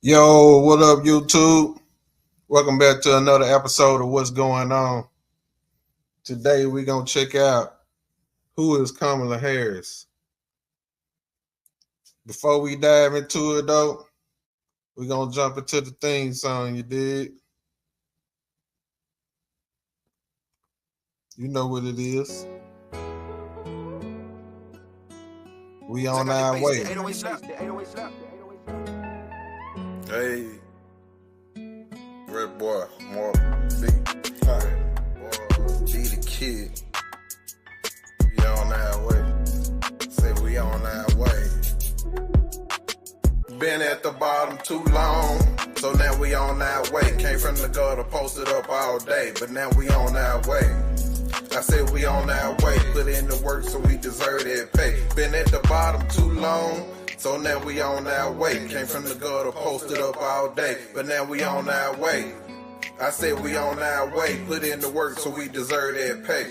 Yo, what up, YouTube? Welcome back to another episode of What's Going On. Today, we're going to check out who is Kamala Harris. Before we dive into it, though, we're going to jump into the theme song, you dig? You know what it is. We on our way. Hey, Red Boy, Mark, B, G the Kid. We on our way. Say we on our way. Been at the bottom too long, so now we on our way. Came from the gutter, posted up all day, but now we on our way. I said we on our way, put in the work so we deserve that pay. Been at the bottom too long, so now we on our way. Came from the gutter, posted up all day, but now we on our way. I said we on our way, put in the work so we deserve that pay.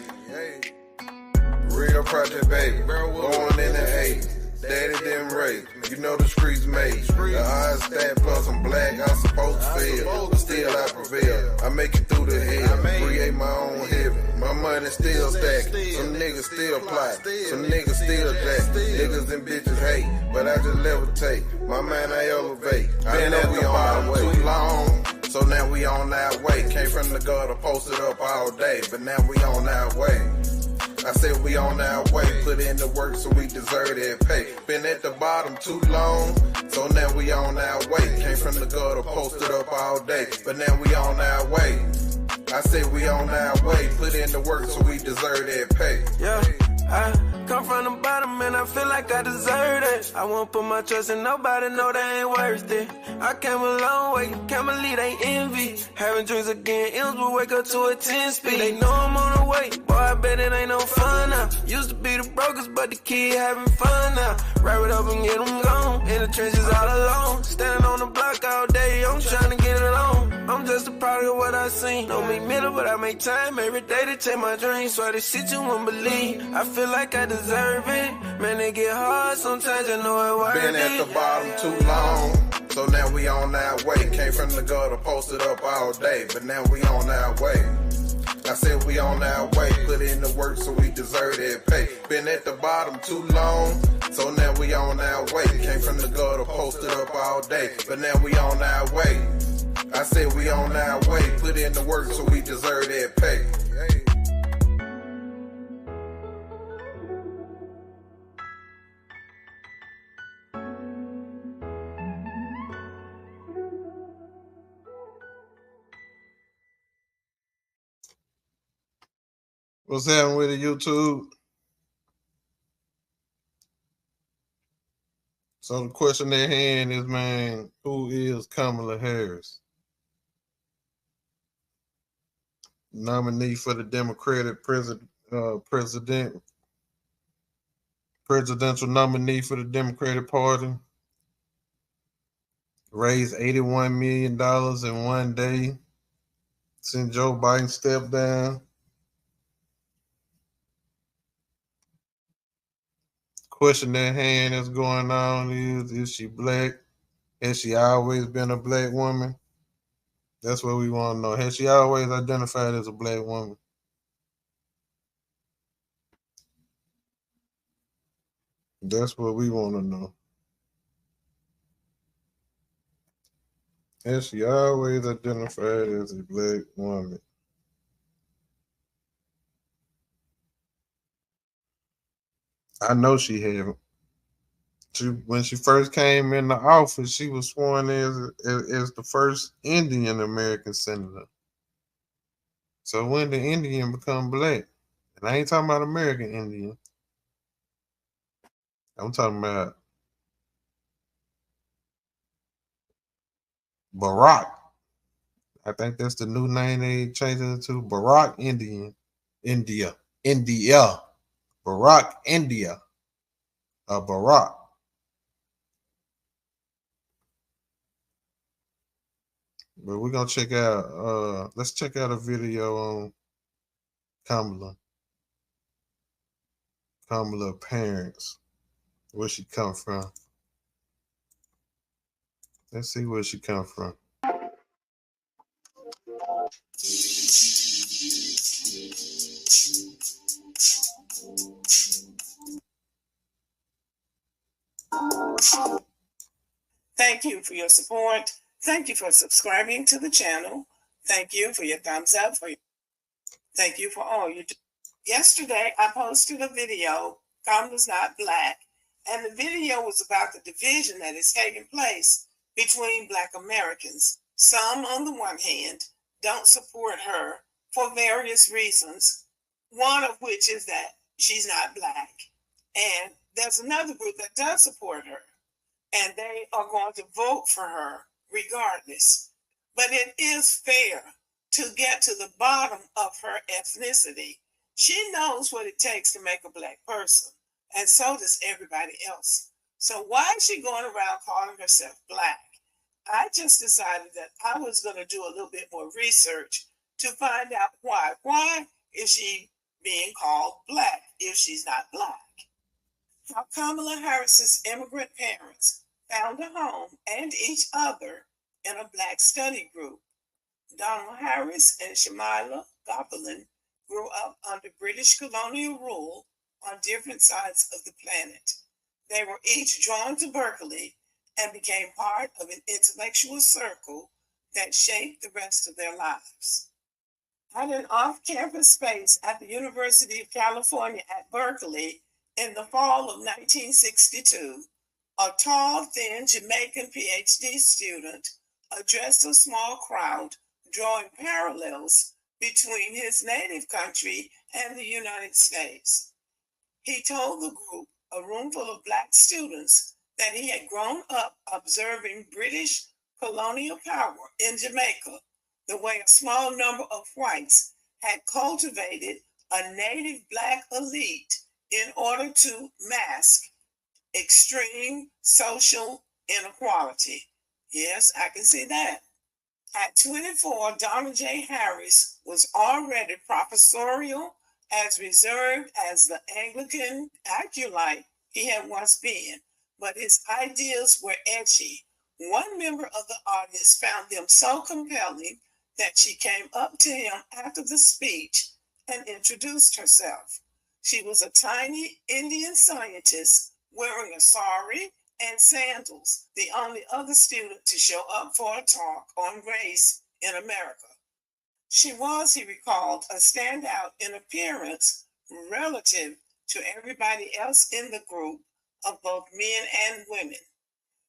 Real project baby, born in the 80s. Daddy didn't rape, you know the streets made. The odds stat plus I'm black, I'm supposed to fail, but still I prevail. I make it through the hell, create my own heaven. My money still stacked, some niggas still plot, some niggas still jack. Niggas and bitches hate, but I just levitate. My mind I elevate. Been at the bottom too long, so now we on our way. Came from the gutter, posted up all day, but now we on our way. I said we on our way, put in the work so we deserve that pay. Been at the bottom too long, so now we on our way. Came from the gutter, posted up all day, but now we on our way. I said we on our way, put in the work so we deserve that pay. Yeah, I come from the bottom and I feel like I deserve it. I won't put my trust in nobody, know they ain't worth it. I came a long way, can't believe they envy. Having dreams again, ills will wake up to a 10 speed. They know I'm on the way, boy, I bet it ain't no fun now. Used to be the brokers, but the kid having fun now. Wrap it up and get them gone, in the trenches all alone. Standing on the block all day, I'm trying to get it on. I'm just a product of what I seen. Don't make middle, but I make time every day to chase my dreams. Swear this shit you won't believe. I feel like I deserve it. Man, they get hard sometimes, you know it worth it. Been at the bottom too long, so now we on our way. Came from the gutter, posted up all day, but now we on our way. I said we on our way, put in the work so we deserve that pay. Been at the bottom too long, so now we on our way. Came from the gutter, posted up all day, but now we on our way. I said we on our way, put in the work so we deserve that pay. What's happening with it, YouTube? So the question at hand is, man, who is Kamala Harris? Nominee for the Democratic presidential nominee for the Democratic Party. Raised $81 million in one day since Joe Biden stepped down. Question at hand that's going on is she black? Has she always been a black woman? That's what we want to know. Has she always identified as a black woman? That's what we want to know. Has she always identified as a black woman? I know she haven't. When she first came in the office, she was sworn as the first Indian American senator. So when did Indian become black? And I ain't talking about American Indian. I'm talking about Barack. I think that's the new name they changed it to. Barack Indian. India. Barack India. Barack. But we're gonna check out let's check out a video on Kamala parents, where she come from. Let's see where she come from. Thank you for your support. Thank you for subscribing to the channel. Thank you for your thumbs up. Thank you for all you do. Yesterday, I posted a video, Kamala's Not Black, and the video was about the division that is taking place between Black Americans. Some, on the one hand, don't support her for various reasons, one of which is that she's not Black. And there's another group that does support her, and they are going to vote for her regardless. But it is fair to get to the bottom of her ethnicity. She knows what it takes to make a Black person, and so does everybody else. So why is she going around calling herself Black? I just decided that I was going to do a little bit more research to find out why. Why is she being called Black if she's not Black? How Kamala Harris's immigrant parents found a home and each other in a Black study group. Donald Harris and Shamila Gopalin grew up under British colonial rule on different sides of the planet. They were each drawn to Berkeley and became part of an intellectual circle that shaped the rest of their lives. At an off-campus space at the University of California at Berkeley in the fall of 1962, a tall, thin Jamaican PhD student addressed a small crowd, drawing parallels between his native country and the United States. He told the group, a room full of Black students, that he had grown up observing British colonial power in Jamaica, the way a small number of whites had cultivated a native Black elite in order to mask extreme social inequality. Yes, I can see that. At 24, Donald J. Harris was already professorial, as reserved as the Anglican acolyte he had once been, but his ideas were edgy. One member of the audience found them so compelling that she came up to him after the speech and introduced herself. She was a tiny Indian scientist wearing a sari and sandals, the only other student to show up for a talk on race in America. She was, he recalled, a standout in appearance relative to everybody else in the group of both men and women.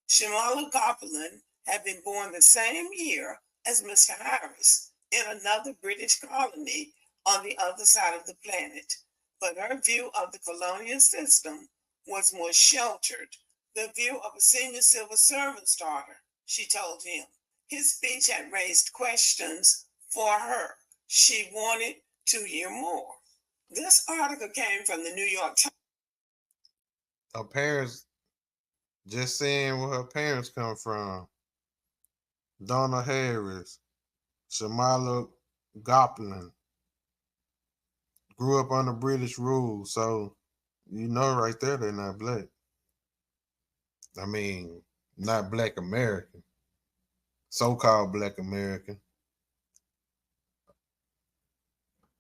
Shamila Gopalin had been born the same year as Mr. Harris in another British colony on the other side of the planet, but her view of the colonial system was more sheltered, the view of a senior civil servant's daughter, she told him. His speech had raised questions for her. She wanted to hear more. This article came from the New York Times. Her parents, just seeing where her parents come from. Donna Harris, Shamila Gopalin, grew up under British rule, so you know right there they're not Black. I mean, not Black American, so-called Black American.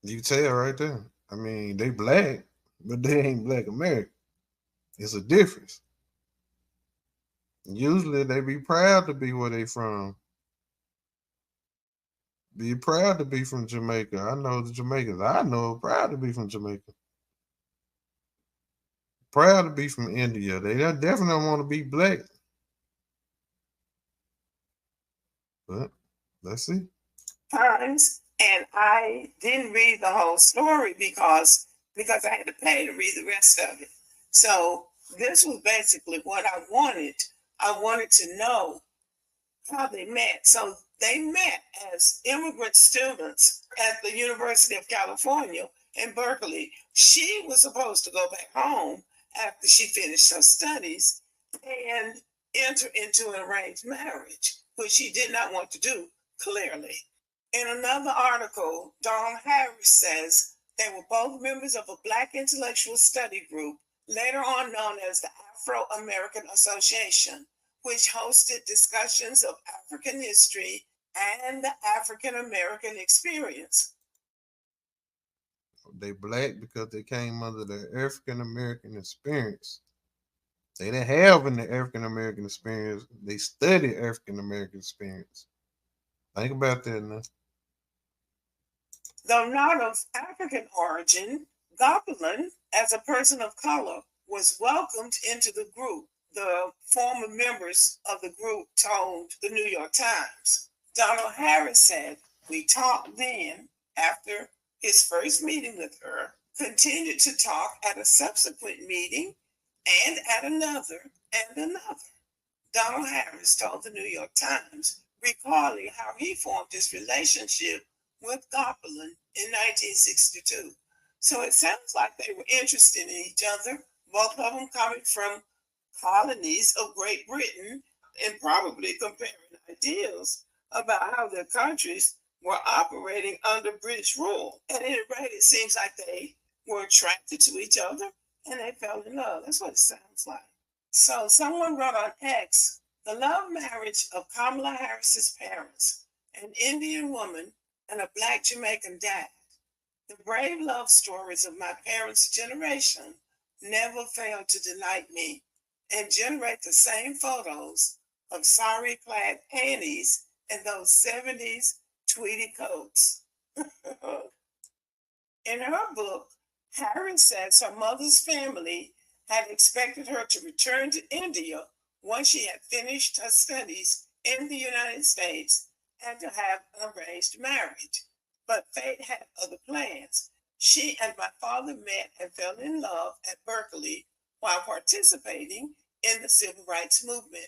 You tell right there. I mean, they Black, but they ain't Black American. It's a difference. Usually they be proud to be where they from. Be proud to be from Jamaica. I know the Jamaicans. I know proud to be from Jamaica. Proud to be from India. They definitely don't want to be Black. But let's see. Times, and I didn't read the whole story because I had to pay to read the rest of it. So this was basically what I wanted. I wanted to know how they met. So they met as immigrant students at the University of California in Berkeley. She was supposed to go back home after she finished her studies and enter into an arranged marriage, which she did not want to do, clearly. In another article, Donald Harris says they were both members of a Black intellectual study group, later on known as the Afro-American Association, which hosted discussions of African history and the African American experience. They black because they came under the African American experience. They didn't have an African American experience. They studied African American experience. Think about that now. Though not of African origin, Gobelin, as a person of color, was welcomed into the group. The former members of the group told the New York Times. Donald Harris said, "We talked then, after his first meeting with her, continued to talk at a subsequent meeting and at another and another." Donald Harris told the New York Times, recalling how he formed his relationship with Gobelin in 1962. So it sounds like they were interested in each other, both of them coming from colonies of Great Britain, and probably comparing ideas about how their countries were operating under British rule. At any rate, it seems like they were attracted to each other and they fell in love. That's what it sounds like. So someone wrote on X, the love marriage of Kamala Harris's parents, an Indian woman and a Black Jamaican dad. The brave love stories of my parents' generation never failed to delight me and generate the same photos of sari-clad panties and those 70s tweedy coats. In her book, Harris says her mother's family had expected her to return to India once she had finished her studies in the United States and to have an arranged marriage. But fate had other plans. She and my father met and fell in love at Berkeley while participating in the civil rights movement.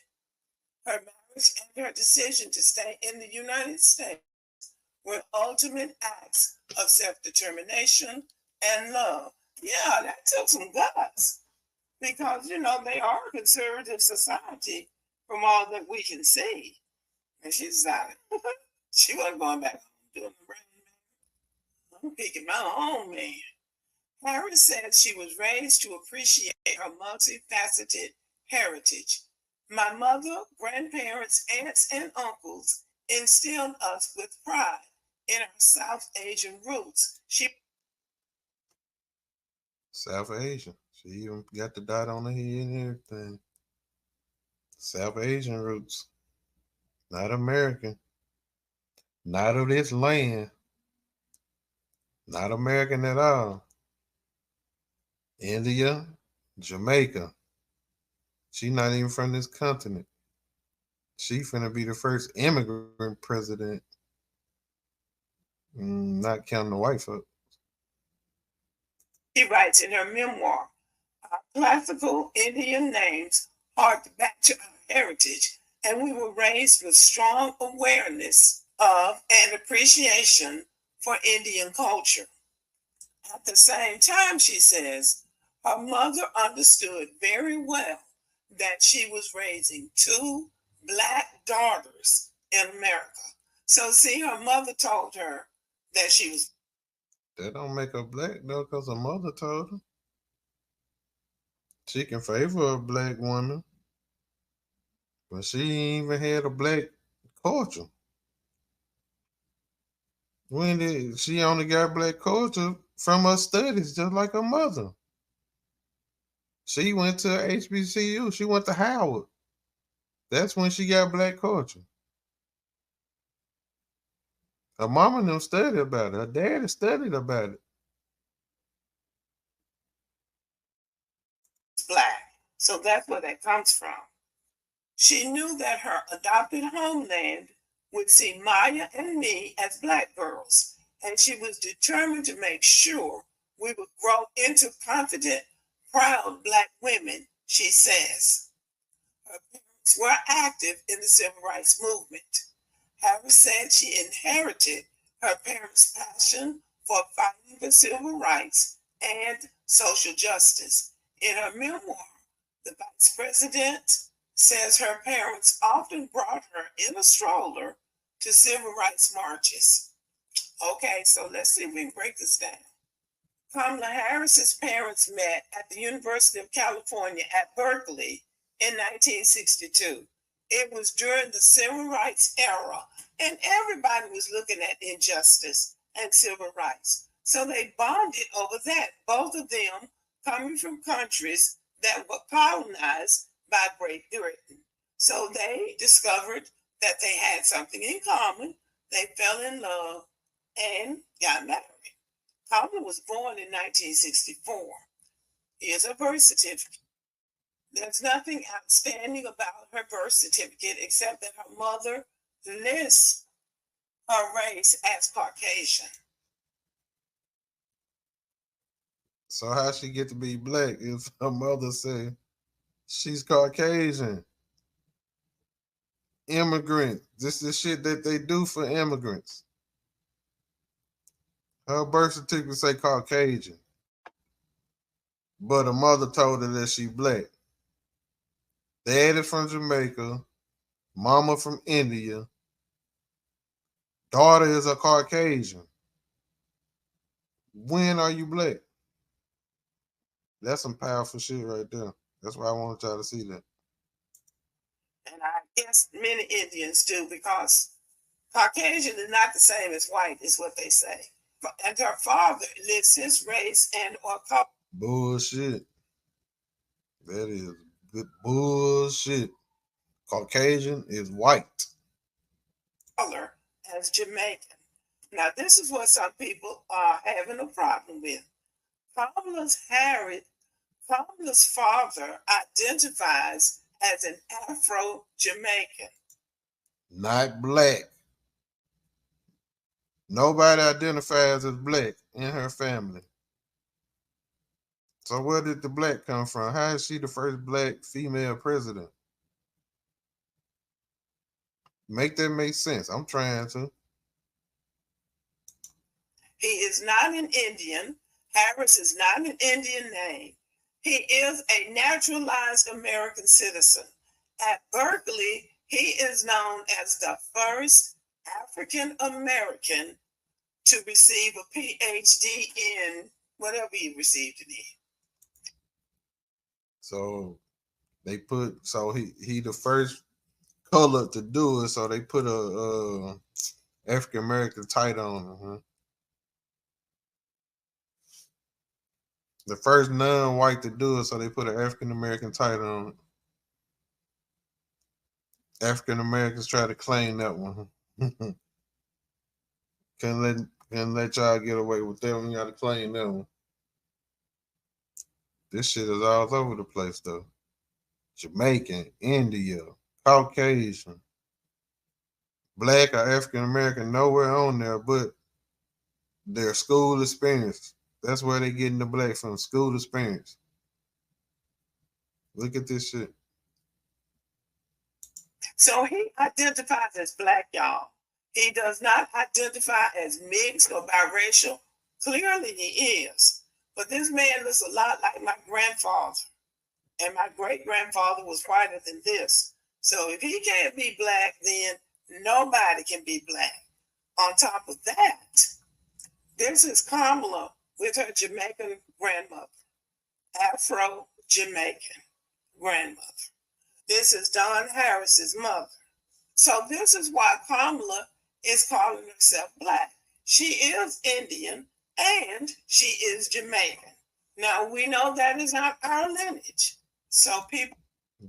Her marriage and her decision to stay in the United States were ultimate acts of self-determination and love. Yeah, that took some guts because, they are a conservative society from all that we can see. And she decided she wasn't going back home doing the rain man. I'm picking my own man. Harris said she was raised to appreciate her multifaceted heritage. My mother, grandparents, aunts, and uncles instilled us with pride in our South Asian roots. South Asian. She even got the dot on her head and everything. South Asian roots. Not American. Not of this land. Not American at all. India, Jamaica. She not even from this continent. She finna be the first immigrant president. Not counting the white folk. She writes in her memoir, our classical Indian names hark back to our heritage, and we were raised with strong awareness of and appreciation for Indian culture. At the same time, she says, her mother understood very well that she was raising two Black daughters in America. So, see, her mother told her that she was. That don't make her Black, though, because her mother told her. She can favor a Black woman, but she ain't even had a Black culture. When did she only got Black culture from her studies, just like her mother. She went to HBCU. She went to Howard. That's when she got Black culture. Her mama and them studied about it. Her daddy studied about it. Black. So that's where that comes from. She knew that her adopted homeland would see Maya and me as Black girls, and she was determined to make sure we would grow into confident, proud Black women, she says. Her parents were active in the civil rights movement. Harris said she inherited her parents' passion for fighting for civil rights and social justice. In her memoir, the vice president says her parents often brought her in a stroller to civil rights marches. Okay, so let's see if we can break this down. Kamala Harris's parents met at the University of California at Berkeley in 1962. It was during the civil rights era, and everybody was looking at injustice and civil rights. So they bonded over that, both of them coming from countries that were colonized by Great Britain. So they discovered that they had something in common. They fell in love and got married. Kamala was born in 1964. Here's her birth certificate. There's nothing outstanding about her birth certificate except that her mother lists her race as Caucasian. So how she get to be black if her mother say she's Caucasian? Immigrant. This is shit that they do for immigrants. Her birth certificate say Caucasian, but her mother told her that she black. Daddy from Jamaica, mama from India, daughter is a Caucasian. When are you black? That's some powerful shit right there. That's why I want y'all to see that. And I guess many Indians do, because Caucasian is not the same as white, is what they say. And her father lists his race and or color. Bullshit. That is good bullshit. Caucasian is white. Color as Jamaican. Now, this is what some people are having a problem with. Kamala's father identifies as an Afro-Jamaican. Not black. Nobody identifies as black in her family. So where did the black come from? How is she the first black female president? Make that make sense. I'm trying to. He is not an Indian. Harris is not an Indian name. He is a naturalized American citizen. At Berkeley, he is known as the first African American to receive a PhD in whatever he received it in. So they put he the first color to do it, so they put a African American title on him. Huh? The first non-white to do it, so they put an African American title on it. African Americans try to claim that one. Can't let y'all get away with that one. You gotta claim that one. This shit is all over the place though. Jamaican, India, Caucasian, black or African American, nowhere on there but their school experience. That's where they getting the black from, school experience. Look at this shit. So he identifies as black, y'all. He does not identify as mixed or biracial. Clearly he is. But this man looks a lot like my grandfather. And my great-grandfather was whiter than this. So if he can't be black, then nobody can be black. On top of that, this is Kamala with her Jamaican grandmother, Afro-Jamaican grandmother. This is Don Harris's mother. So this is why Kamala is calling herself black. She is Indian and she is Jamaican. Now we know that is not our lineage. So people.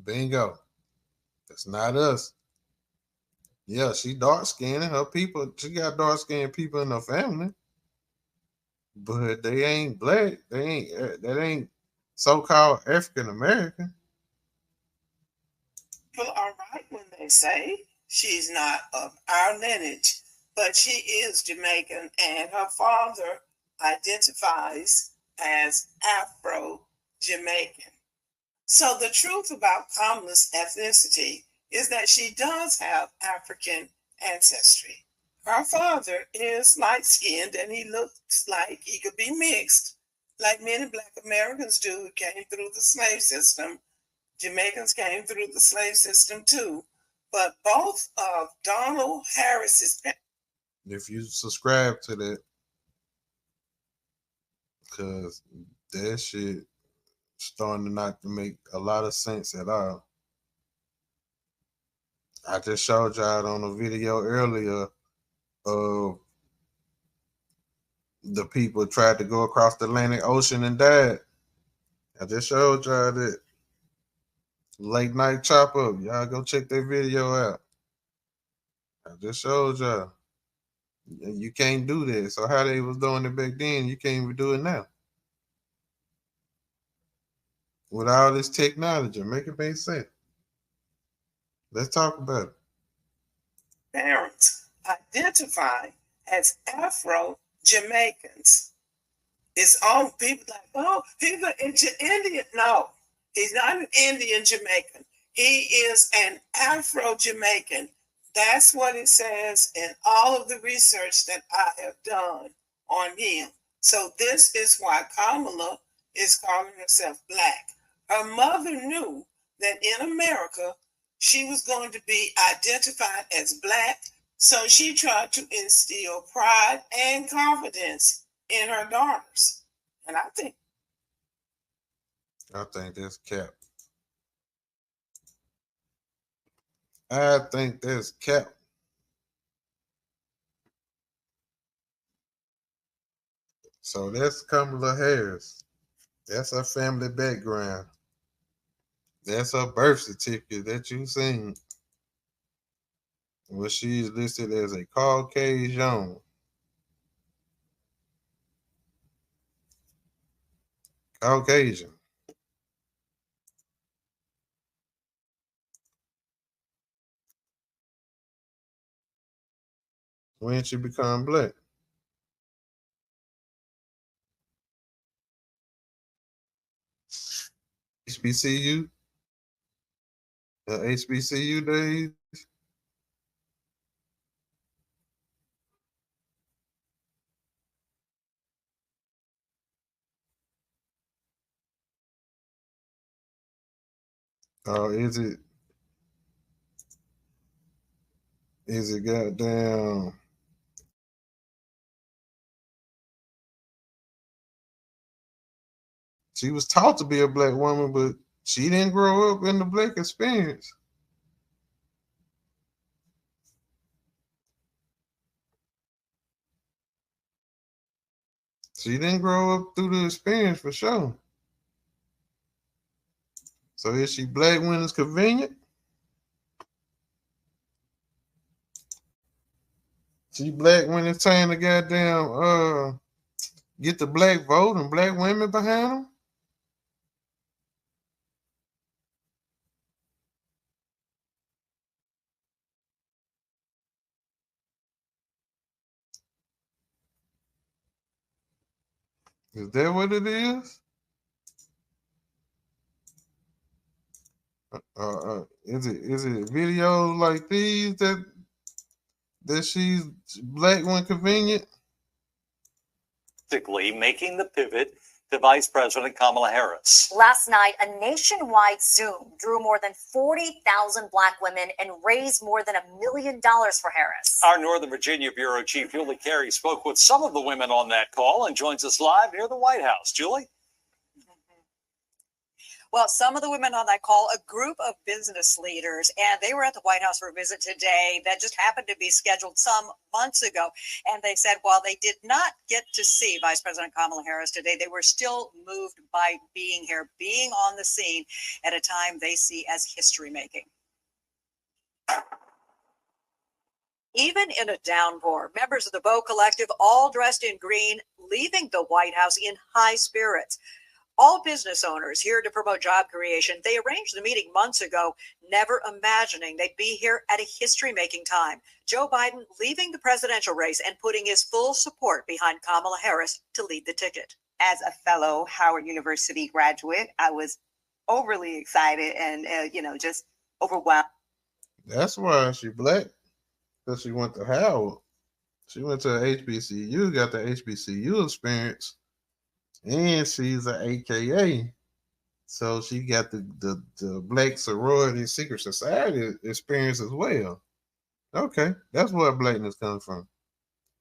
Bingo. That's not us. Yeah, she dark skinned. Her people, she got dark skinned people in her family. But they ain't black. That ain't so-called African American. People are right when they say she's not of our lineage, but she is Jamaican and her father identifies as Afro-Jamaican. So the truth about Kamala's ethnicity is that she does have African ancestry. Her father is light-skinned and he looks like he could be mixed, like many Black Americans do who came through the slave system. Jamaicans came through the slave system too. But both of Donald Harris's parents. If you subscribe to that, because that shit starting to not to make a lot of sense at all. I just showed y'all on a video earlier of the people tried to go across the Atlantic Ocean and died. I just showed y'all that late night chop up. Y'all go check that video out. I just showed y'all. You can't do that. So how they was doing it back then, you can't even do it now. With all this technology, make it make sense. Let's talk about it. Parents identify as Afro-Jamaicans. It's all people like, oh, people into Indian. No, he's not an Indian Jamaican. He is an Afro-Jamaican. That's what it says in all of the research that I have done on him. So this is why Kamala is calling herself Black. Her mother knew that in America, she was going to be identified as Black, so she tried to instill pride and confidence in her daughters. And I think that's cap. I think that's cap. So that's Kamala Harris. That's her family background. That's her birth certificate that you seen. Well, she's listed as a Caucasian. Caucasian. When she become Black? HBCU? HBCU days? Or is it goddamn? She was taught to be a Black woman, but she didn't grow up in the Black experience. She didn't grow up through the experience for sure. So is she Black when it's convenient? She Black when it's time to goddamn get the Black vote and Black women behind them? Is that what it is? Is it videos like these that she's Black when convenient? Making the pivot to Vice President Kamala Harris. Last night, a nationwide Zoom drew more than 40,000 Black women and raised more than $1 million for Harris. Our Northern Virginia Bureau Chief Julie Carey spoke with some of the women on that call and joins us live near the White House. Julie? Well, some of the women on that call, a group of business leaders, and they were at the White House for a visit today that just happened to be scheduled some months ago. And they said while they did not get to see Vice President Kamala Harris today, they were still moved by being here, being on the scene at a time they see as history making. Even in a downpour, members of the Bow Collective, all dressed in green, leaving the White House in high spirits. All business owners here to promote job creation. They arranged the meeting months ago, never imagining they'd be here at a history-making time. Joe Biden leaving the presidential race and putting his full support behind Kamala Harris to lead the ticket. As a fellow Howard University graduate, I was overly excited and, just overwhelmed. That's why she Black, because she went to Howard. She went to HBCU, got the HBCU experience. And she's an AKA. So she got the Black sorority secret society experience as well. Okay. That's where Blackness comes from.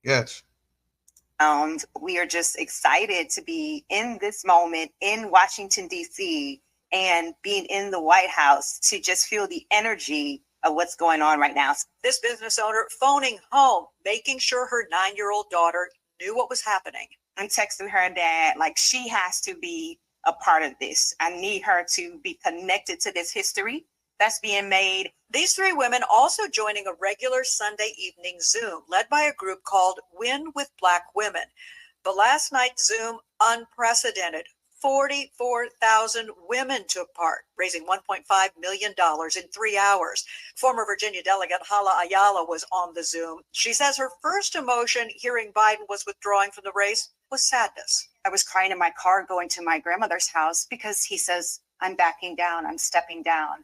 Gotcha. We are just excited to be in this moment in Washington, D.C. and being in the White House to just feel the energy of what's going on right now. This business owner phoning home, making sure her 9-year-old daughter knew what was happening. I'm texting her dad, like, she has to be a part of this. I need her to be connected to this history that's being made. These 3 women also joining a regular Sunday evening Zoom led by a group called Win with Black Women. But last night's Zoom, unprecedented. 44,000 women took part, raising $1.5 million in 3 hours. Former Virginia delegate Hala Ayala was on the Zoom. She says her first emotion hearing Biden was withdrawing from the race was sadness. I was crying in my car going to my grandmother's house because he says, I'm backing down, I'm stepping down.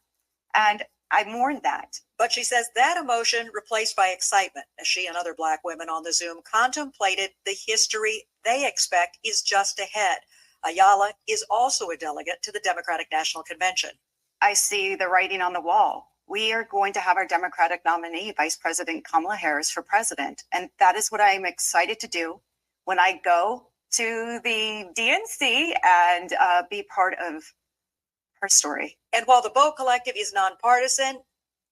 And I mourned that. But she says that emotion replaced by excitement as she and other Black women on the Zoom contemplated the history they expect is just ahead. Ayala is also a delegate to the Democratic National Convention. I see the writing on the wall. We are going to have our Democratic nominee, Vice President Kamala Harris, for president. And that is what I'm excited to do when I go to the DNC and be part of her story. And while the Bow Collective is nonpartisan,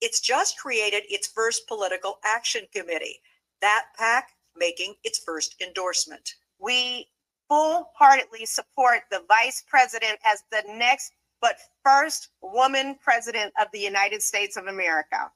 it's just created its first political action committee. That PAC making its first endorsement. We full-heartedly support the vice president as the next but first woman president of the United States of America.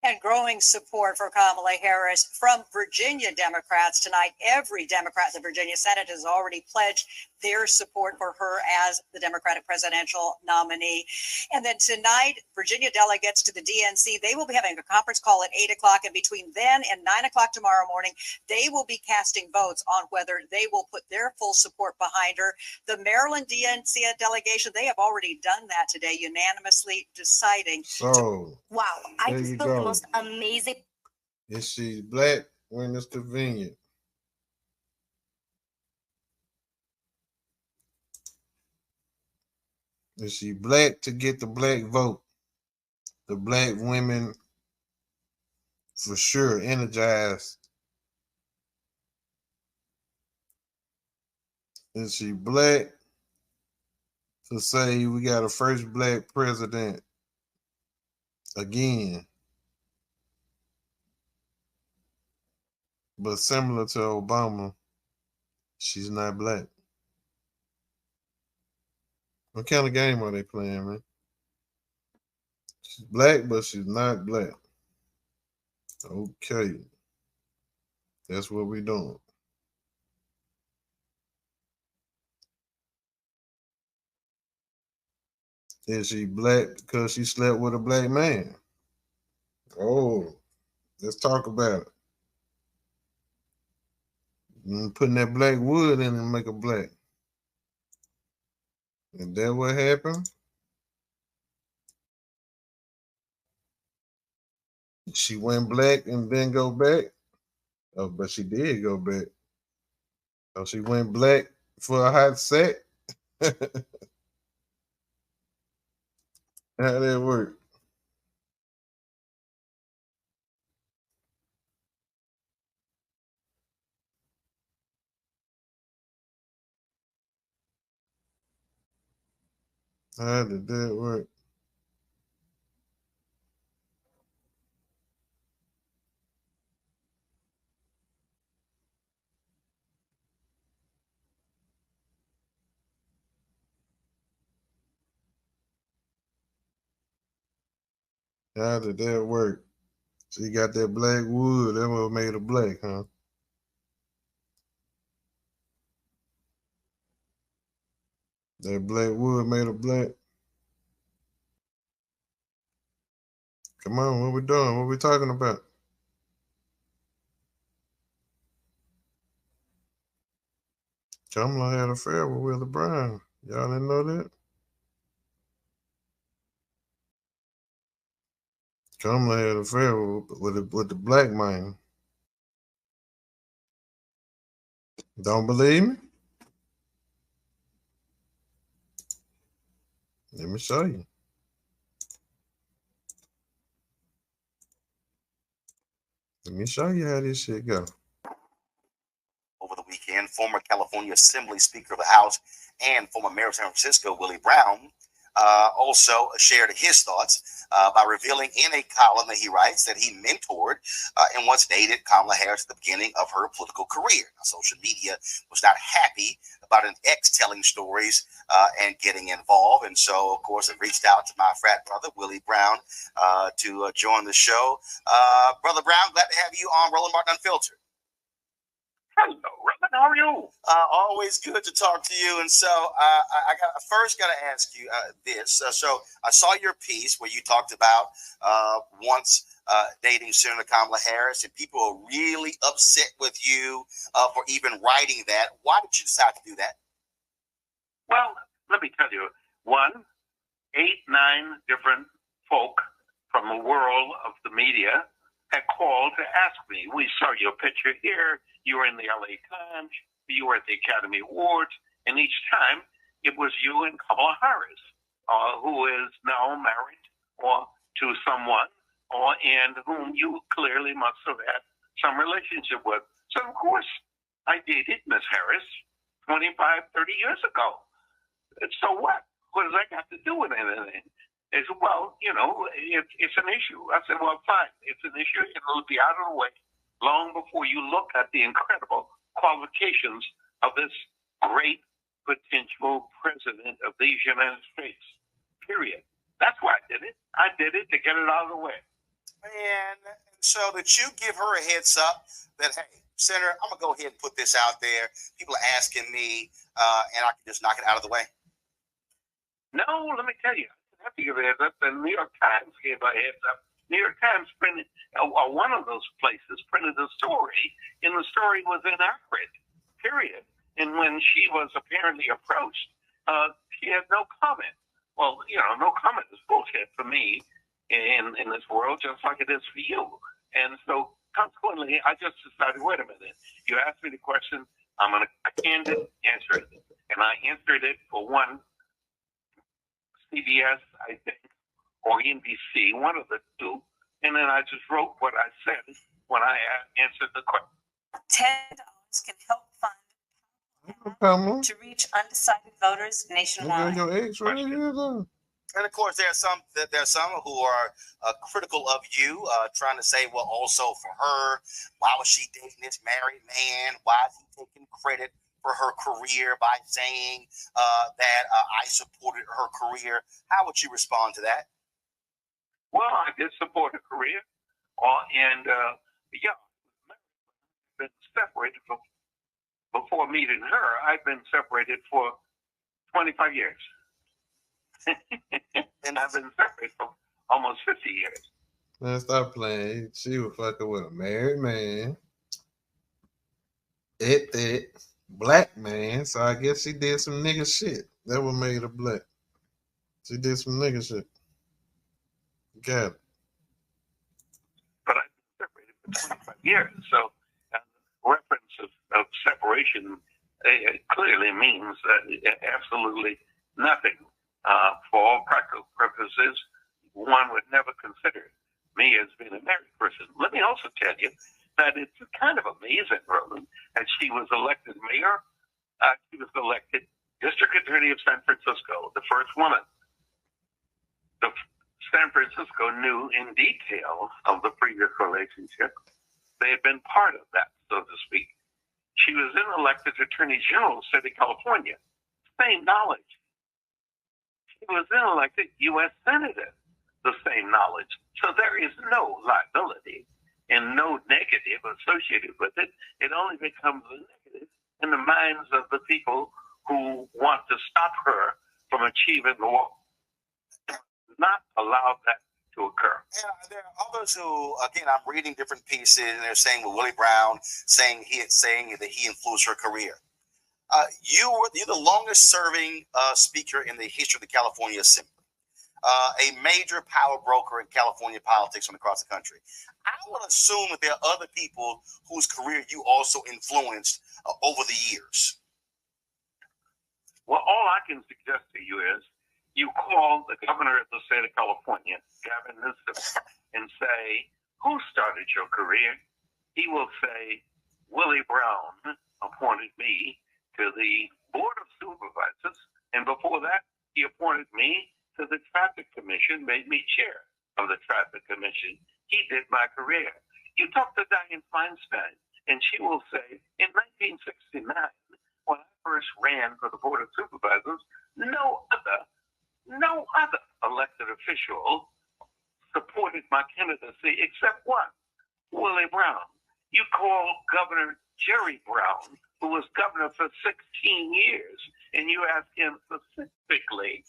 And growing support for Kamala Harris from Virginia Democrats tonight. Every Democrat in the Virginia Senate has already pledged their support for her as the Democratic presidential nominee. And then tonight, Virginia delegates to the DNC, they will be having a conference call at 8 o'clock. And between then and 9 o'clock tomorrow morning, they will be casting votes on whether they will put their full support behind her. The Maryland DNC delegation, they have already done that today, unanimously deciding. Wow, I just felt the most amazing. If she's Black when it's convenient. If she Black to get the Black vote, the Black women for sure energized. If she Black to say we got a first Black president again. But similar to Obama, she's not Black. What kind of game are they playing, man? She's Black, but she's not Black. Okay. That's what we're doing. Is she Black because she slept with a Black man? Oh, let's talk about it. Putting that black wood in and make her Black. Is that what happened? She went Black and then go back? Oh, but she did go back. Oh, she went Black for a hot set? How that work? How did that work? How did that work? She got that black wood. That what made her Black, huh? That black wood made her Black. Come on, what we doing? What we talking about? Kamala had an affair with Willie Brown. Y'all didn't know that? Kamala had an affair with the Black man. Don't believe me? Let me show you. Let me show you how this shit go. Over the weekend, former California Assembly Speaker of the House and former Mayor of San Francisco, Willie Brown, also shared his thoughts by revealing in a column that he writes that he mentored and once dated Kamala Harris at the beginning of her political career. Now, social media was not happy about an ex telling stories and getting involved. And so, of course, I reached out to my frat brother, Willie Brown, to join the show. Brother Brown, glad to have you on Roland Martin Unfiltered. Hello, Roland. How are you? Always good to talk to you. And so I first got to ask you this. So I saw your piece where you talked about once dating Senator Kamala Harris, and people are really upset with you for even writing that. Why did you decide to do that? Well, let me tell you. 1, 8, 9 different folk from the world of the media had called to ask me. We saw your picture here. You were in the LA Times. You were at the Academy Awards. And each time it was you and Kamala Harris, who is now married to someone and whom you clearly must have had some relationship with. So, of course, I dated Miss Harris 25, 30 years ago. So what? What does that got to do with anything? They said, well, you know, it's an issue. I said, well, fine. It's an issue. It'll be out of the way long before you look at the incredible qualifications of this great potential president of these United States, period. That's why I did it. I did it to get it out of the way. And so did you give her a heads up that, hey, Senator, I'm going to go ahead and put this out there. People are asking me, and I can just knock it out of the way? No, let me tell you. I have to give a heads up. The New York Times gave a heads up. New York Times printed, one of those places printed a story, and the story was inaccurate, period. And when she was apparently approached, she had no comment. Well, you know, no comment is bullshit for me in this world, just like it is for you. And so consequently, I just decided, wait a minute, you asked me the question, I'm going to candid answer it. And I answered it for one, CBS, I think, or NBC, one of the two. And then I just wrote what I said when I answered the question. $10 can help fund to reach undecided voters nationwide. Your ex right here, though. And of course, there are some who are critical of you, trying to say, well, also for her, why was she dating this married man? Why is he taking credit for her career by saying that I supported her career? How would you respond to that? Well, I did support her career, and yeah, been separated from before meeting her. I've been separated for 25 years. And I've been separated for almost 50 years. Man, stop playing. She was fucking with a married man. Black man. So I guess she did some nigga shit. That what made her black. She did some nigga shit. Got it. But I've been separated for 25 years. So reference of separation clearly means absolutely nothing. For all practical purposes, one would never consider me as being a married person. Let me also tell you that it's kind of amazing, Roland, that she was elected mayor. She was elected district attorney of San Francisco, the first woman. San Francisco knew in detail of the previous relationship. They had been part of that, so to speak. She was then elected attorney general of the state of California. Same knowledge. She was then elected U.S. Senator, the same knowledge. So there is no liability and no negative associated with it. It only becomes a negative in the minds of the people who want to stop her from achieving the goal. Not allow that to occur. Yeah, there are others who, again, I'm reading different pieces, and they're saying, well, Willie Brown saying that he influenced her career. You're the longest serving speaker in the history of the California Assembly, a major power broker in California politics from across the country. I would assume that there are other people whose career you also influenced over the years. Well, all I can suggest to you is you call the governor of the state of California, Gavin Newsom, and say, who started your career? He will say, Willie Brown appointed me to the Board of Supervisors, and before that, he appointed me to the Traffic Commission, made me chair of the Traffic Commission. He did my career. You talk to Dianne Feinstein, and she will say, in 1969, when I first ran for the Board of Supervisors, no other elected official supported my candidacy except one, Willie Brown. You call Governor Jerry Brown, who was governor for 16 years, and you ask him specifically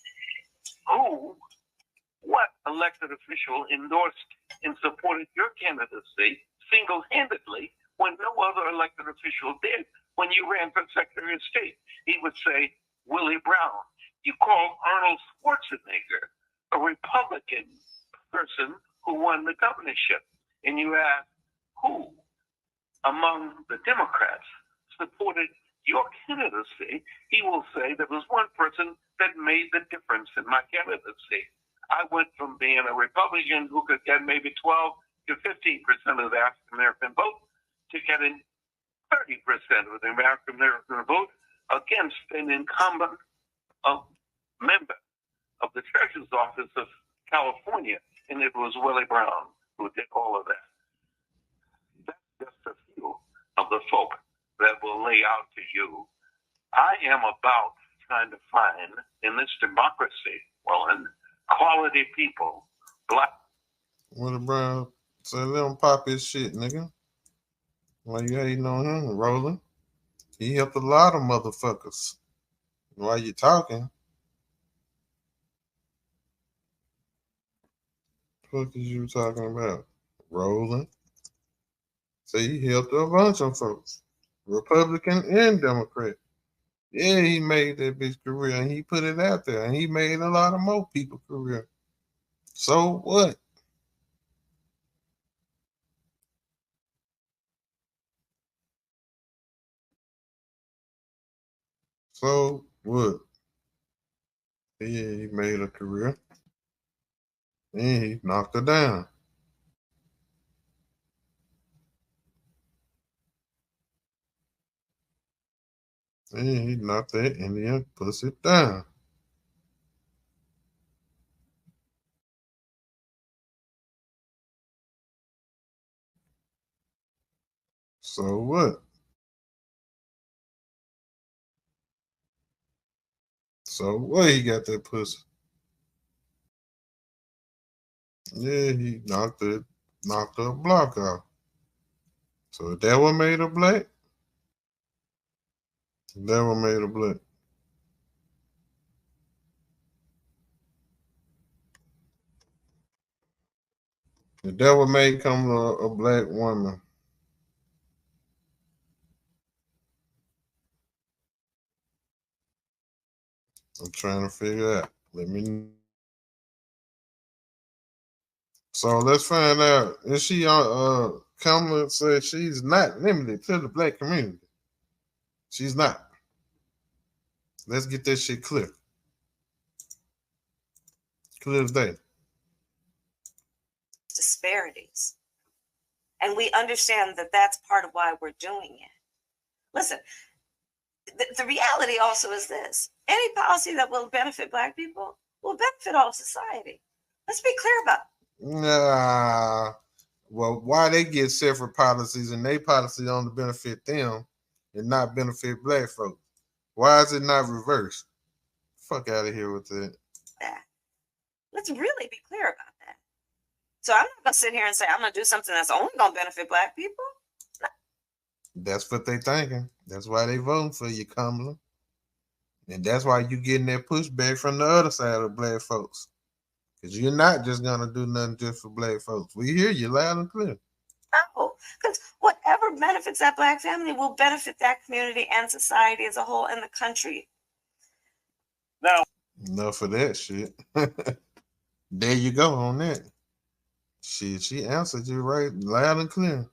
what elected official endorsed and supported your candidacy single-handedly when no other elected official did when you ran for Secretary of State. He would say, Willie Brown. You call Arnold Schwarzenegger, a Republican person who won the governorship, and you ask who among the Democrats supported your candidacy, he will say there was one person that made the difference in my candidacy. I went from being a Republican who could get maybe 12 to 15% of the African American vote to getting 30% of the African American vote against an incumbent member of the Treasurer's Office of California, and it was Willie Brown who did all of that. That's just a few of the folk that will lay out to you. I am about trying to find in this democracy, quality people, black. Willie Brown say, let him pop his shit, nigga. Why you hating on him, Rolling? He helped a lot of motherfuckers. While you talking, what is you talking about? Rolling. See, he helped a bunch of folks, Republican and Democrat. Yeah, he made that bitch career, and he put it out there, and he made a lot of more people career. So what? So what? Yeah, he made a career, and he knocked her down. And he knocked that Indian pussy down. So what? So what? He got that pussy. Yeah, he knocked her block off. So that what made her black? That what made her black. That what made Kamala a black woman. I'm trying to figure out. Let me. So let's find out. Is she Kamala said she's not limited to the black community. She's not. Let's get that shit clear. Clear as day. Disparities. And we understand that that's part of why we're doing it. Listen, the reality also is this. Any policy that will benefit Black people will benefit all of society. Let's be clear about it. Nah. Well, why they get separate policies and they policy only benefit them and not benefit black folks? Why is it not reversed? Fuck out of here with that. Let's really be clear about that. So I'm not gonna sit here and say I'm gonna do something that's only gonna benefit Black people. No. That's what they thinking. That's why they voting for you, Kamala. And that's why you getting that pushback from the other side of black folks. Because you're not just gonna do nothing just for black folks. We hear you loud and clear. No, because whatever benefits that Black family will benefit that community and society as a whole in the country. Now, enough of that shit. There you go on that. She answered you right, loud and clear.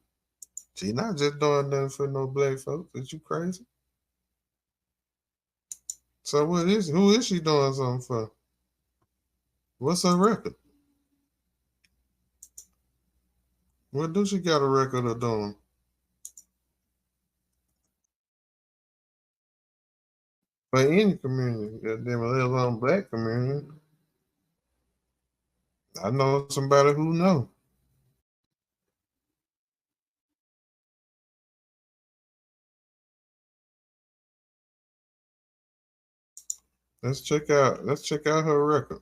She not just doing nothing for no black folks. Is you crazy? So who is she doing something for? What's her record? What do she got a record of doing? For any community, goddamn it, let alone black community. I know somebody who know. Let's check out her record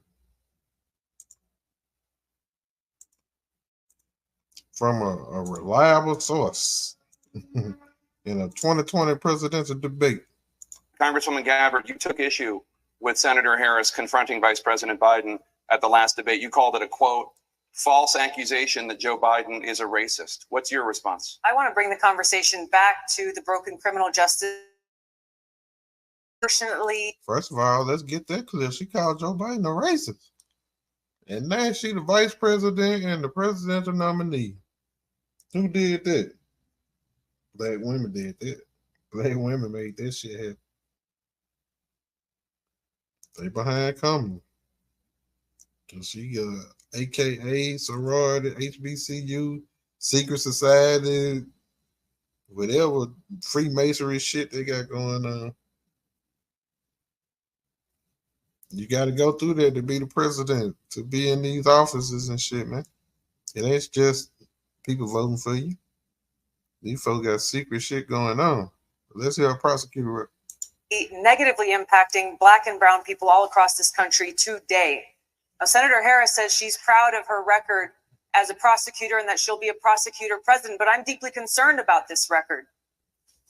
from a reliable source in a 2020 presidential debate. Congresswoman Gabbard, you took issue with Senator Harris confronting Vice President Biden at the last debate. You called it a, quote, false accusation that Joe Biden is a racist. What's your response? I want to bring the conversation back to the broken criminal justice. Unfortunately, first of all, let's get that clear. She called Joe Biden a racist. And now she the vice president and the presidential nominee. Who did that? Black women did that. Black women made that shit happen. They behind Kamala. Cause she AKA sorority, HBCU, secret society, whatever Freemasonry shit they got going on. You got to go through that to be the president, to be in these offices and shit, man. It ain't just people voting for you. These folks got secret shit going on. Let's hear a prosecutor. Negatively impacting Black and brown people all across this country today. Now, Senator Harris says she's proud of her record as a prosecutor and that she'll be a prosecutor president, but I'm deeply concerned about this record.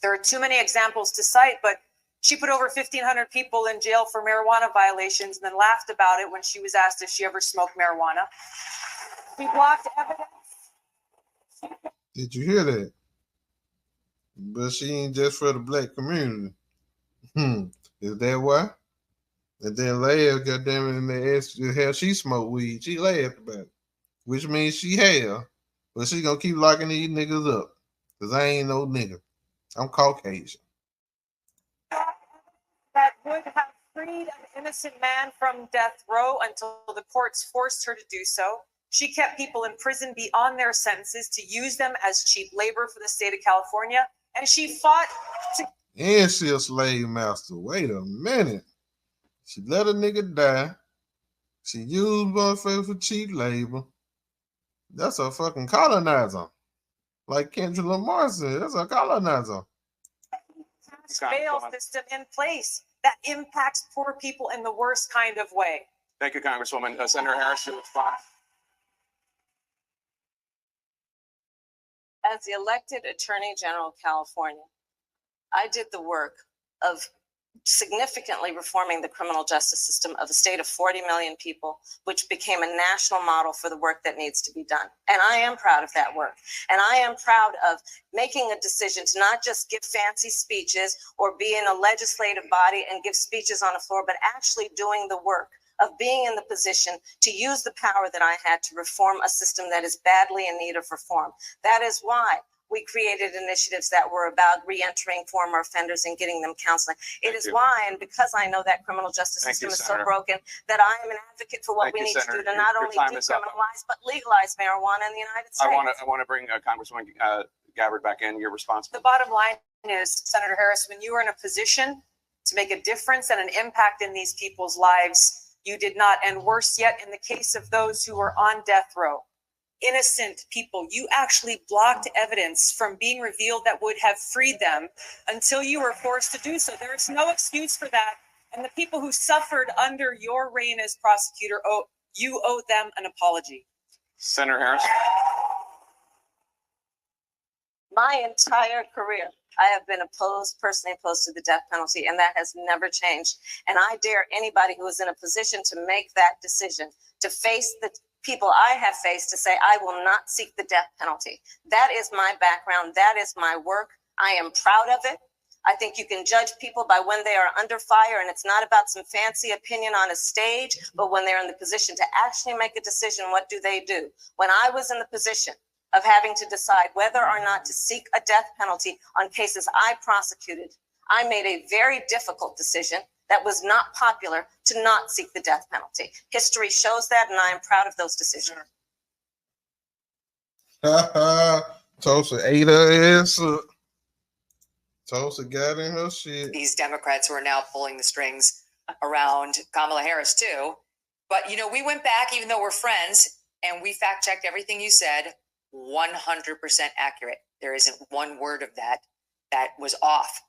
There are too many examples to cite, but she put over 1,500 people in jail for marijuana violations and then laughed about it when she was asked if she ever smoked marijuana. She blocked evidence. Did you hear that? But she ain't just for the Black community. Is that why? And then laughed, goddamn it, and they asked how she smoked weed. She laughed about it, which means she have, but she gonna keep locking these niggas up. Cause I ain't no nigga. I'm Caucasian. That would have freed an innocent man from death row until the courts forced her to do so. She kept people in prison beyond their sentences to use them as cheap labor for the state of California. And she fought to... And she a slave master. Wait a minute. She let a nigga die. She used motherfuckers for cheap labor. That's a fucking colonizer. Like Kendrick Lamar said, that's a colonizer. Bail system in place that impacts poor people in the worst kind of way. Thank you, Congresswoman. Senator Harris, your response. As the elected Attorney General of California, I did the work of significantly reforming the criminal justice system of a state of 40 million people, which became a national model for the work that needs to be done. And I am proud of that work. And I am proud of making a decision to not just give fancy speeches or be in a legislative body and give speeches on the floor, but actually doing the work of being in the position to use the power that I had to reform a system that is badly in need of reform. That is why we created initiatives that were about re-entering former offenders and getting them counseling. It is why, and because I know that criminal justice system is so broken, that I am an advocate for what we need to do to not only decriminalize, but legalize marijuana in the United States. I want to bring Congresswoman Gabbard back in. Your response. The bottom line is, Senator Harris, when you are in a position to make a difference and an impact in these people's lives, you did not. And worse yet, in the case of those who were on death row, innocent people, you actually blocked evidence from being revealed that would have freed them until you were forced to do so. There is no excuse for that. And the people who suffered under your reign as prosecutor, you owe them an apology. Senator Harris. My entire career, I have been personally opposed to the death penalty, and that has never changed. And I dare anybody who is in a position to make that decision, to face the people I have faced, to say, I will not seek the death penalty. That is my background. That is my work. I am proud of it. I think you can judge people by when they are under fire, and it's not about some fancy opinion on a stage, but when they're in the position to actually make a decision, what do they do? When I was in the position of having to decide whether or not to seek a death penalty on cases I prosecuted, I made a very difficult decision that was not popular to not seek the death penalty. History shows that, and I am proud of those decisions. Tulsa ate her ass up. Tulsa got in her shit. These Democrats who are now pulling the strings around Kamala Harris, too, But, you know, we went back, even though we're friends, and we fact checked everything you said, 100% accurate. There isn't one word of that was off.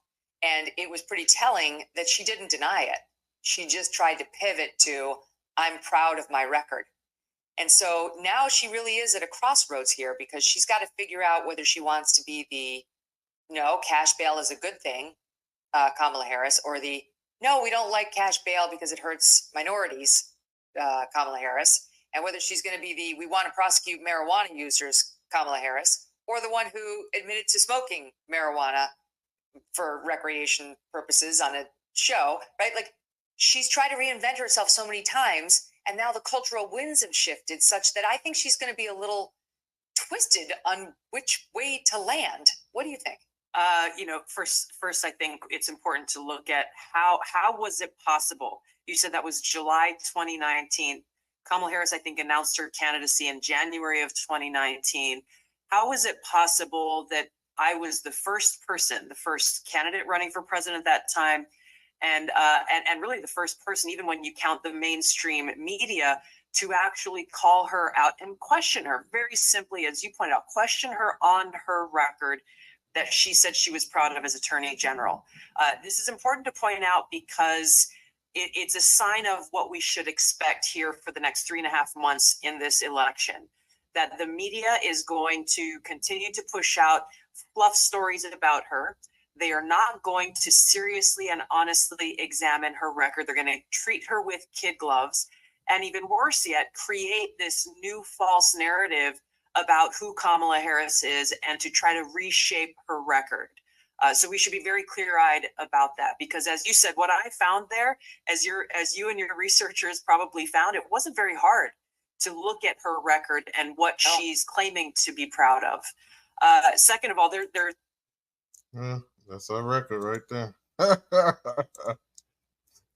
And it was pretty telling that she didn't deny it. She just tried to pivot to, I'm proud of my record. And so now she really is at a crossroads here, because she's got to figure out whether she wants to be the, no, cash bail is a good thing, Kamala Harris, or the, no, we don't like cash bail because it hurts minorities, Kamala Harris, and whether she's going to be the, we want to prosecute marijuana users, Kamala Harris, or the one who admitted to smoking marijuana for recreation purposes on a show, right? Like, she's tried to reinvent herself so many times, and now the cultural winds have shifted such that I think she's going to be a little twisted on which way to land. What do you think? You know, first, I think it's important to look at how was it possible? You said that was July 2019. Kamala Harris, I think, announced her candidacy in January of 2019. How was it possible that I was the first person, the first candidate running for president at that time, and really the first person, even when you count the mainstream media, to actually call her out and question her very simply, as you pointed out, question her on her record that she said she was proud of as Attorney General. This is important to point out because it's a sign of what we should expect here for the next 3.5 months in this election, that the media is going to continue to push out fluff stories about her. They are not going to seriously and honestly examine her record. They're going to treat her with kid gloves, and even worse yet, create this new false narrative about who Kamala Harris is and to try to reshape her record. So we should be very clear-eyed about that, because as you said, what I found there, as you and your researchers probably found, it wasn't very hard to look at her record and what she's claiming to be proud of. Second of all, Yeah, that's our record right there.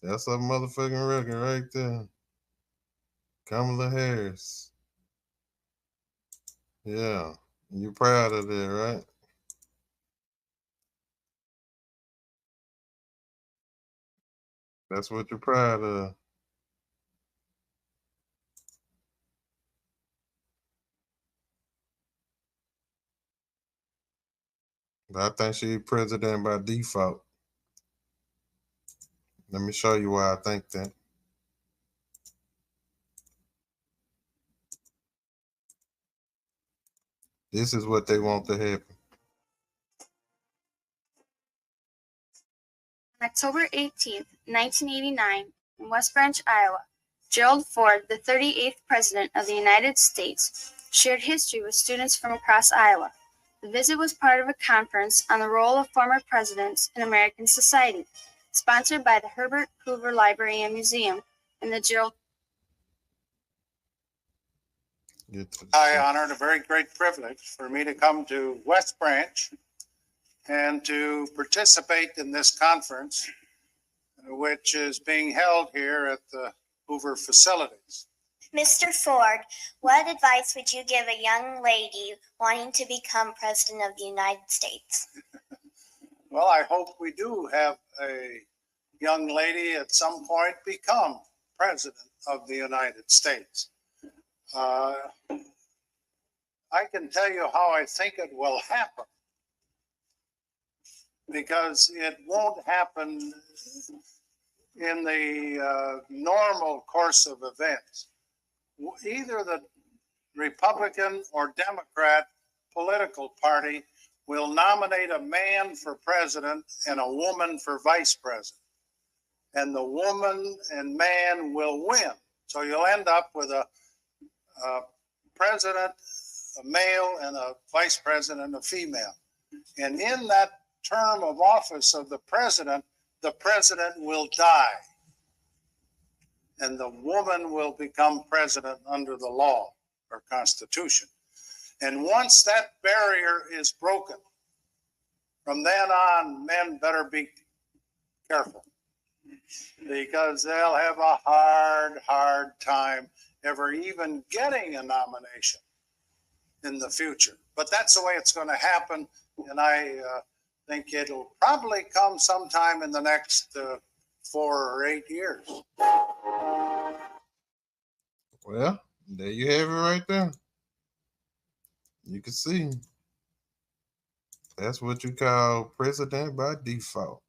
That's our motherfucking record right there. Kamala Harris. Yeah, you proud of that, right? That's what you're proud of. But I think she's president by default. Let me show you why I think that. This is what they want to happen. On October 18, 1989, in West Branch, Iowa, Gerald Ford, the 38th President of the United States, shared history with students from across Iowa. The visit was part of a conference on the role of former presidents in American society, sponsored by the Herbert Hoover Library and Museum and the Gerald. I honor and a very great privilege for me to come to West Branch and to participate in this conference, which is being held here at the Hoover facilities. Mr. Ford, what advice would you give a young lady wanting to become President of the United States? Well, I hope we do have a young lady at some point become President of the United States. I can tell you how I think it will happen, because it won't happen in the normal course of events. Either the Republican or Democrat political party will nominate a man for president and a woman for vice president. And the woman and man will win. So you'll end up with a president, a male, and a vice president, a female. And in that term of office of the president will die. And the woman will become president under the law or constitution. And once that barrier is broken, from then on, men better be careful, because they'll have a hard time ever even getting a nomination in the future. But that's the way it's going to happen, and I think it'll probably come sometime in the next 4 or 8 years. Well, there you have it right there. You can see. That's what you call president by default.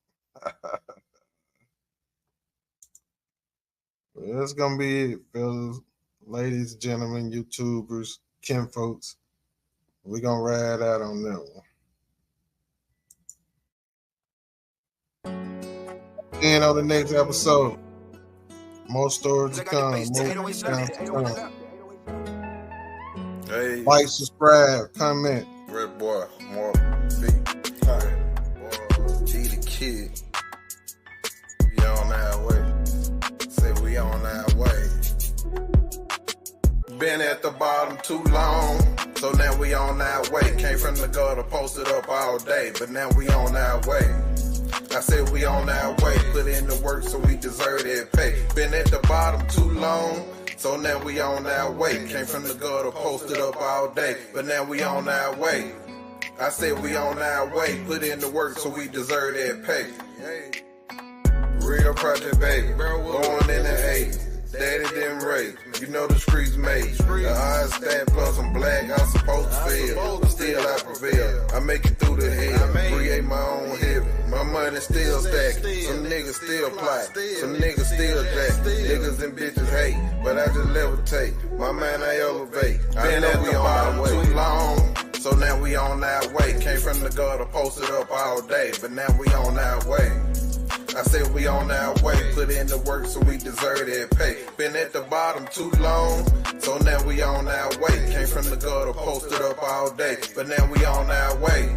Well, that's going to be it, fellas, ladies, gentlemen, YouTubers, kinfolks. We're going to ride out on that one. And on the next episode, more stories to come. More sounds to come. Hey. Like, subscribe, comment. Red boy, more big time. G the kid. We on our way. Say we on our way. Been at the bottom too long, so now we on our way. Came from the gutter, posted up all day, but now we on our way. I said we on our way, put in the work so we deserve that pay. Been at the bottom too long, so now we on our way. Came from the gutter, posted up all day, but now we on our way. I said we on our way, put in the work so we deserve that pay. Real project baby, born in the 80s. Daddy didn't raise, you know the streets made. The odds stand plus I'm black, I'm supposed to fail, but still I prevail. I make it through the hell, create my own heaven. My money still stacking, some niggas still plot, some niggas still jack. Niggas and bitches hate, but I just levitate. My man I elevate. Been at the bottom too long, so now we on our way. Came from the gutter, posted up all day, but now we on our way. I said we on our way, put in the work so we deserve that pay. Been at the bottom too long, so now we on our way. Came from the gutter, posted up all day, but now we on our way.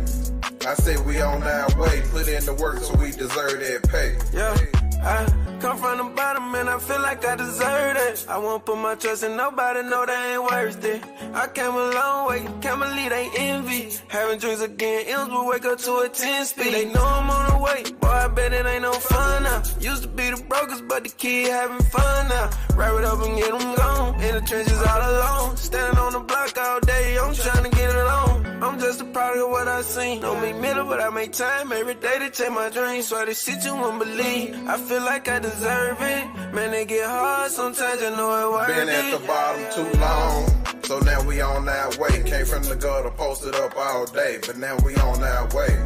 I said we on our way, put in the work so we deserve that pay. Yeah, I come from the bottom and I feel like I deserve it. I won't put my trust in nobody, know they ain't worth it. I came a long way, can't believe they envy. Having dreams again, ills will wake up to a 10 speed. They know I'm on the way, boy, I bet it ain't no fun now. Used to be the brokers, but the kid having fun now. Wrap it up and get them gone, in the trenches all alone. Standing on the block all day, I'm trying to get it on. I'm just a product of what I seen. Don't make middle, but I make time every day to chase my dreams. Swear this shit you won't believe. I feel like I deserve it. Man, they get hard sometimes, you know it worth it. Been at the bottom too long, so now we on our way. Came from the gutter, posted up all day, but now we on our way.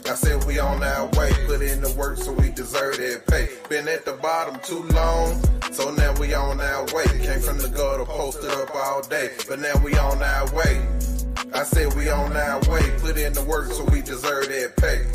I said we on our way, put in the work so we deserve that pay. Been at the bottom too long, so now we on our way. Came from the gutter, posted up all day, but now we on our way. I said we on our way, put in the work so we deserve that pay.